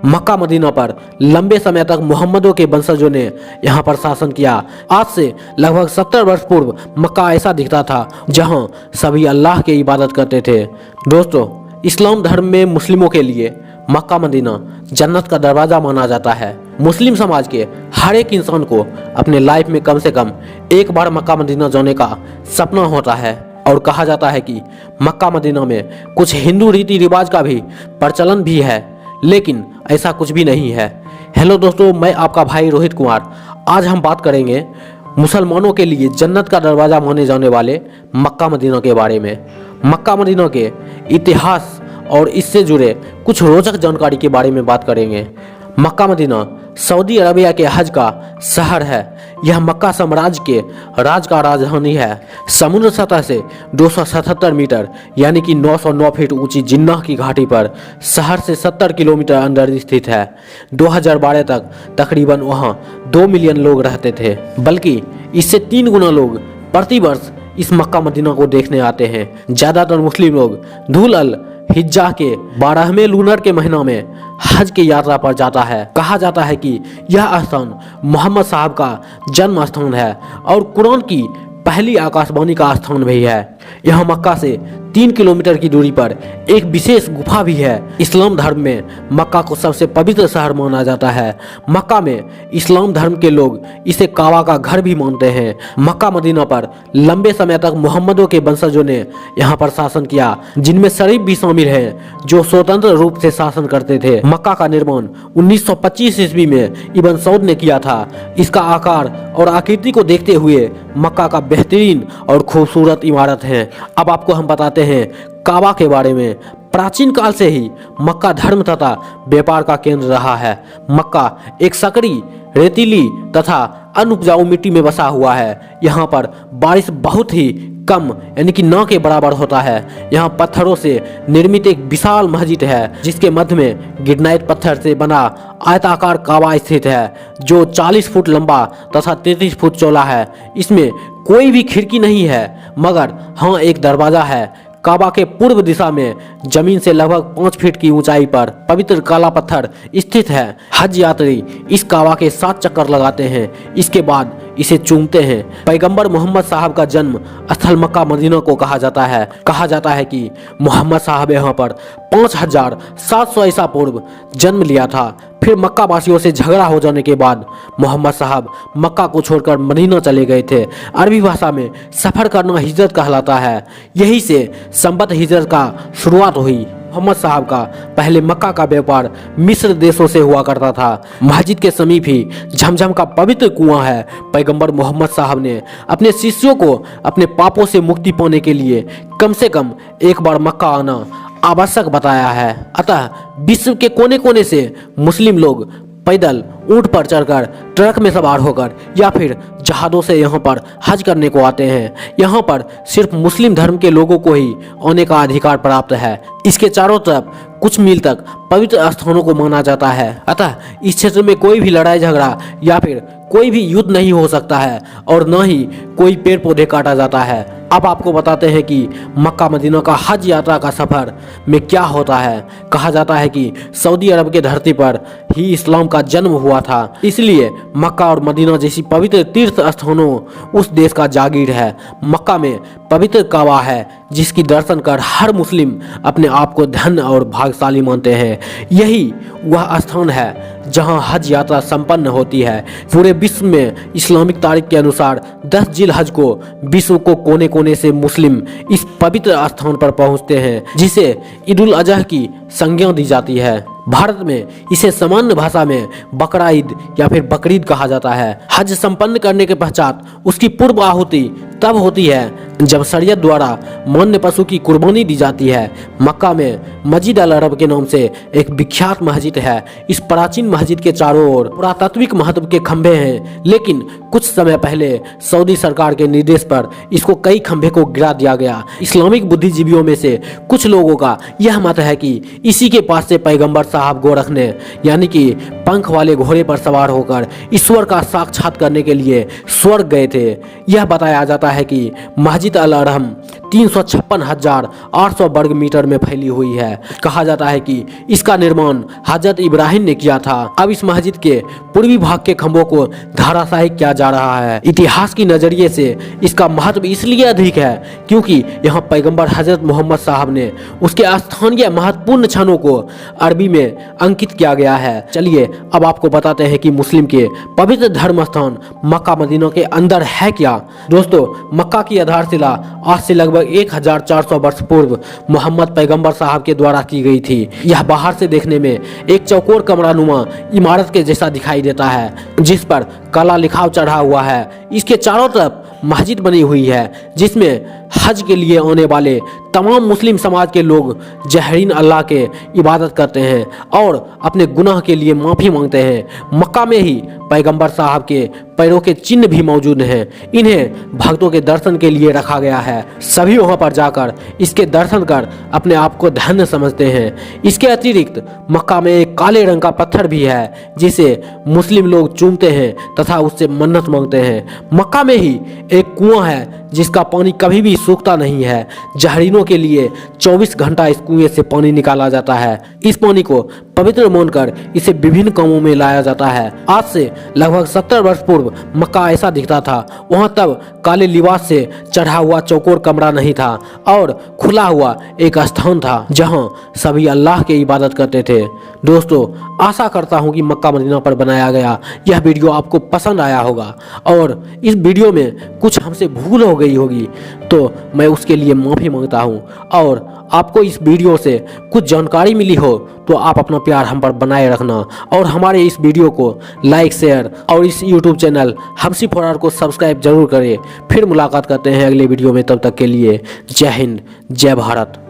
Mecca Medina पर लंबे समय तक मोहम्मदों के वंशजों ने यहाँ पर शासन किया। आज से लगभग 70 वर्ष पूर्व मक्का ऐसा दिखता था जहाँ सभी अल्लाह की इबादत करते थे। दोस्तों, इस्लाम धर्म में मुस्लिमों के लिए मक्का मदीना जन्नत का दरवाज़ा माना जाता है। मुस्लिम समाज के हर एक इंसान को अपने लाइफ में कम से कम एक बार मक्का मदीना जाने का सपना होता है और कहा जाता है कि मक्का मदीना में कुछ हिंदू रीति रिवाज का भी प्रचलन भी है, लेकिन ऐसा कुछ भी नहीं है। हेलो दोस्तों, मैं आपका भाई रोहित कुमार। आज हम बात करेंगे मुसलमानों के लिए जन्नत का दरवाज़ा माने जाने वाले मक्का मदीना के बारे में। मक्का मदीना के इतिहास और इससे जुड़े कुछ रोचक जानकारी के बारे में बात करेंगे। मक्का मदीना सऊदी अरबिया के हज का शहर है। यह मक्का साम्राज्य के राज का राजधानी है। समुद्र सतह से 277 मीटर यानी कि 909 फीट ऊंची जिन्नाह की घाटी पर शहर से 70 किलोमीटर अंदर स्थित है। 2012 तक तकरीबन वहाँ 2 मिलियन लोग रहते थे, बल्कि इससे 3 गुना लोग प्रति वर्ष इस मक्का मदीना को देखने आते हैं। ज़्यादातर मुस्लिम लोग धुल अल हिज्जा के 12वें लूनर के महीना में हज की यात्रा पर जाता है। कहा जाता है कि यह स्थान मोहम्मद साहब का जन्म स्थान है और कुरान की पहली आकाशवाणी का स्थान भी है। यह मक्का से 3 किलोमीटर की दूरी पर एक विशेष गुफा भी है। इस्लाम धर्म में मक्का को सबसे पवित्र शहर माना जाता है। मक्का में इस्लाम धर्म के लोग इसे काबा का घर भी मानते हैं। मक्का मदीना पर लंबे समय तक मोहम्मदों के वंशजों ने यहाँ पर शासन किया, जिनमें शरीफ भी शामिल हैं जो स्वतंत्र रूप से शासन करते थे। मक्का का निर्माण 1925 ईस्वी में इब्न सऊद ने किया था। इसका आकार और आकृति को देखते हुए मक्का का बेहतरीन और खूबसूरत इमारत है। अब आपको हम बताते हैं काबा के बारे में। प्राचीन काल से ही मक्का धर्म तथा व्यापार का केंद्र रहा है। मक्का एक सकरी, रेतीली तथा अनउपजाऊ मिट्टी में बसा हुआ है। यहाँ पर बारिश बहुत ही कम यानी कि न के बराबर होता है। यहाँ पत्थरों से निर्मित एक विशाल मस्जिद है, जिसके मध्य में गिरनाइट पत्थर से बना आयताकार काबा स्थित है, जो 40 फुट लंबा तथा 33 फुट चौड़ा है। इसमें कोई भी खिड़की नहीं है, मगर हाँ एक दरवाज़ा है। काबा के पूर्व दिशा में जमीन से लगभग 5 फीट की ऊंचाई पर पवित्र काला पत्थर स्थित है। हज यात्री इस काबा के 7 चक्कर लगाते हैं, इसके बाद इसे चूमते हैं। पैगंबर मोहम्मद साहब का जन्म स्थल मक्का मदीना को कहा जाता है। कहा जाता है कि मोहम्मद साहब यहाँ पर 5700 ईसा पूर्व जन्म लिया था। फिर मक्का वासियों से झगड़ा हो जाने के बाद मोहम्मद साहब मक्का को छोड़कर मदीना चले गए थे। अरबी भाषा में सफ़र करना हिजरत कहलाता है। यही से संबत हिजरत का शुरुआत हुई। मोहम्मद साहब का पहले मक्का का व्यापार मिस्र देशों से हुआ करता था। मस्जिद के समीप ही झमझम का पवित्र कुआं है। पैगंबर मोहम्मद साहब ने अपने शिष्यों को अपने पापों से मुक्ति पाने के लिए कम से कम एक बार मक्का आना आवश्यक बताया है। अतः विश्व के कोने कोने से मुस्लिम लोग पैदल, ऊंट पर चढ़कर, ट्रक में सवार होकर या फिर जहाज़ों से यहाँ पर हज करने को आते हैं। यहाँ पर सिर्फ मुस्लिम धर्म के लोगों को ही आने का अधिकार प्राप्त है। इसके चारों तरफ कुछ मील तक पवित्र स्थानों को माना जाता है। अतः इस क्षेत्र में कोई भी लड़ाई झगड़ा या फिर कोई भी युद्ध नहीं हो सकता है और न ही कोई पेड़ पौधे काटा जाता है। अब आपको बताते हैं कि मक्का मदीना का हज यात्रा का सफ़र में क्या होता है। कहा जाता है कि सऊदी अरब के धरती पर ही इस्लाम का जन्म हुआ था, इसलिए मक्का और मदीना जैसी पवित्र तीर्थ स्थानों उस देश का जागीर है। मक्का में पवित्र काबा है, जिसकी दर्शन कर हर मुस्लिम अपने आप को धन्य और भाग्यशाली मानते हैं। यही वह स्थान है जहां हज यात्रा संपन्न होती है। पूरे विश्व में इस्लामिक तारीख के अनुसार 10 जिलहज को विश्व को कोने कोने से मुस्लिम इस पवित्र स्थान पर पहुंचते हैं, जिसे ईद उल अजहा की संज्ञा दी जाती है। भारत में इसे सामान्य भाषा में बकरा ईद या फिर बकरीद कहा जाता है। हज संपन्न करने के पश्चात उसकी पूर्व आहुति तब होती है जब शरीयत द्वारा मान्य पशु की कुर्बानी दी जाती है। मक्का में मस्जिद अल अरब के नाम से एक विख्यात मस्जिद है। इस प्राचीन मस्जिद के चारों ओर पुरातात्विक महत्व के खंभे हैं, लेकिन कुछ समय पहले सऊदी सरकार के निर्देश पर इसको कई खंभे को गिरा दिया गया। इस्लामिक बुद्धिजीवियों में से कुछ लोगों का यह मत है कि इसी के पास से पैगंबर साहब गोरख ने यानी कि पंख वाले घोड़े पर सवार होकर ईश्वर का साक्षात करने के लिए स्वर्ग गए थे। यह बताया जाता है कि मस्जिद अल अरहम 356,800 वर्ग मीटर में फैली हुई है। कहा जाता है कि इसका निर्माण हजरत इब्राहिम ने किया था। अब इस मस्जिद के पूर्वी भाग के खंभों को धराशायी किया जा रहा है। इतिहास की नजरिए से इसका महत्व इसलिए अधिक है क्योंकि यहाँ पैगंबर हजरत मोहम्मद साहब ने उसके स्थानीय महत्वपूर्ण क्षणों को अरबी में अंकित किया गया है। चलिए अब आपको बताते हैं कि मुस्लिम के पवित्र धर्म स्थान मक्का मदीना के अंदर है क्या। दोस्तों, मक्का की आधारशिला आज से लगभग 1400 वर्ष पूर्व मोहम्मद पैगंबर साहब के द्वारा की गई थी। यह बाहर से देखने में एक चौकोर कमरानुमा इमारत के जैसा दिखाई देता है जिस पर काला लिखाव चढ़ा हुआ है। इसके चारों तरफ मस्जिद बनी हुई है जिसमें हज के लिए आने वाले तमाम मुस्लिम समाज के लोग जहरीन अल्लाह के इबादत करते हैं और अपने गुनाह के लिए माफ़ी मांगते हैं। मक्का में ही पैगंबर साहब के पैरों के चिन्ह भी मौजूद हैं। इन्हें भक्तों के दर्शन के लिए रखा गया है। सभी वहां पर जाकर इसके दर्शन कर अपने आप को धन्य समझते हैं। इसके अतिरिक्त मक्का में एक काले रंग का पत्थर भी है जिसे मुस्लिम लोग चूमते हैं तथा उससे मन्नत मांगते हैं। मक्का में ही एक कुआं है जिसका पानी कभी भी सूखता नहीं है। जहरीनों के लिए 24 घंटा इस कुएं से पानी निकाला जाता है। इस पानी को पवित्र मानकर इसे विभिन्न कामों में लाया जाता है। आज से लगभग 70 वर्ष पूर्व मक्का ऐसा दिखता था। वहां तब काले लिबास से चढ़ा हुआ चौकोर कमरा नहीं था और खुला हुआ एक स्थान था जहां सभी अल्लाह की इबादत करते थे। दोस्तों, आशा करता हूं कि मक्का मदीना पर बनाया गया यह वीडियो आपको पसंद आया होगा और इस वीडियो में कुछ हमसे भूल हो गई होगी तो मैं उसके लिए माफ़ी मांगता हूं। और आपको इस वीडियो से कुछ जानकारी मिली हो तो आप अपना प्यार हम पर बनाए रखना और हमारे इस वीडियो को लाइक, शेयर और इस यूट्यूब चैनल हमसी फॉरवर्ड को सब्सक्राइब जरूर करें। फिर मुलाकात करते हैं अगले वीडियो में। तब तक के लिए जय हिंद, जय भारत।